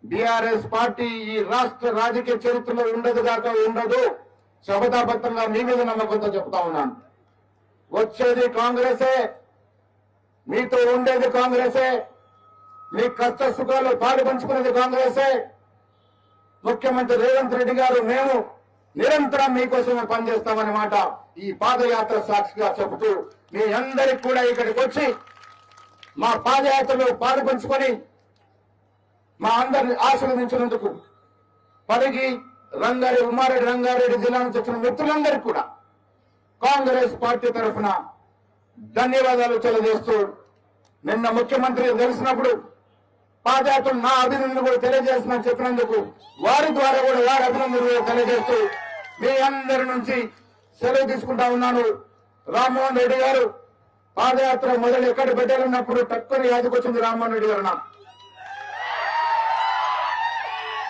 BRS party ఈ రాష్ట్ర రాజకీయ చరిత్రలో ఉండదు. శపథాబద్ధంగా మీ మీద నమ్మకంతో చెప్తా ఉన్నాను. వచ్చేది కాంగ్రెసే, మీతో ఉండేది కాంగ్రెసే, మీ కష్ట సుఖాలు పాలు పంచుకునేది కాంగ్రెసే. ముఖ్యమంత్రి రేవంత్ రెడ్డి గారు మేము నిరంతరం మీకోసమే పనిచేస్తామనే మాట ఈ పాదయాత్ర సాక్షిగా చెబుతూ మీ అందరికి కూడా ఇక్కడికి వచ్చి మా పాదయాత్రలో పాలు పంచుకొని మా అందరిని ఆశీర్వదించినందుకు పరిగి రంగారెడ్డి ఉమ్మారెడ్డి రంగారెడ్డి జిల్లా నుంచి వచ్చిన మిత్రులందరికీ కూడా కాంగ్రెస్ పార్టీ తరఫున ధన్యవాదాలు తెలియజేస్తూ నిన్న ముఖ్యమంత్రి తెలిసినప్పుడు పాదయాత్ర నా అభినందనలు కూడా తెలియజేస్తున్నా చెప్పినందుకు వారి ద్వారా కూడా వారి అభినందనలు కూడా తెలియజేస్తూ మీ అందరి నుంచి సెలవు తీసుకుంటా ఉన్నాను. రామ్మోహన్ రెడ్డి గారు పాదయాత్ర మొదలు ఎక్కడ పెట్టాలన్నప్పుడు తక్కువ యాదకొచ్చింది రామ్మోహన్ రెడ్డి గారు. నాకు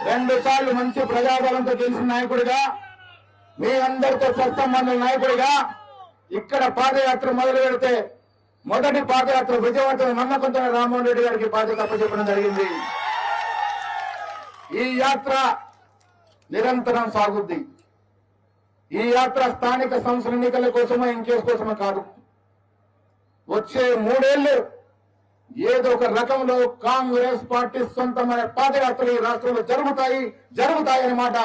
2 సార్లు మంచి ప్రజాబలంతో గెలిచిన నాయకుడిగా, మీ అందరితో సత్సంబంధం నాయకుడిగా ఇక్కడ పాదయాత్ర మొదలు పెడితే మొదటి పాదయాత్ర విజయవంతమైన నమ్మకంతో రామ్మోహన్ రెడ్డి గారికి బాధ్యత అప్పచెప్పడం జరిగింది. ఈ యాత్ర నిరంతరం సాగుద్ది. ఈ యాత్ర స్థానిక సంస్థల ఎన్నికల కోసమో ఇంకేస్ కోసమో కాదు. వచ్చే 3 ఏళ్లు ఏదో ఒక రకంలో కాంగ్రెస్ పార్టీ సొంతమైన పాదయాత్రలు ఈ రాష్ట్రంలో జరుగుతాయి అన్నమాట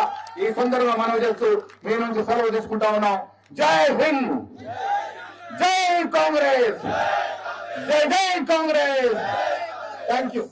ఈ సందర్భంగా మనవి చేస్తూ మీ నుంచి సెలవు తీసుకుంటా ఉన్నాం. జై హింద్, జై కాంగ్రెస్, జై జై కాంగ్రెస్. Thank you.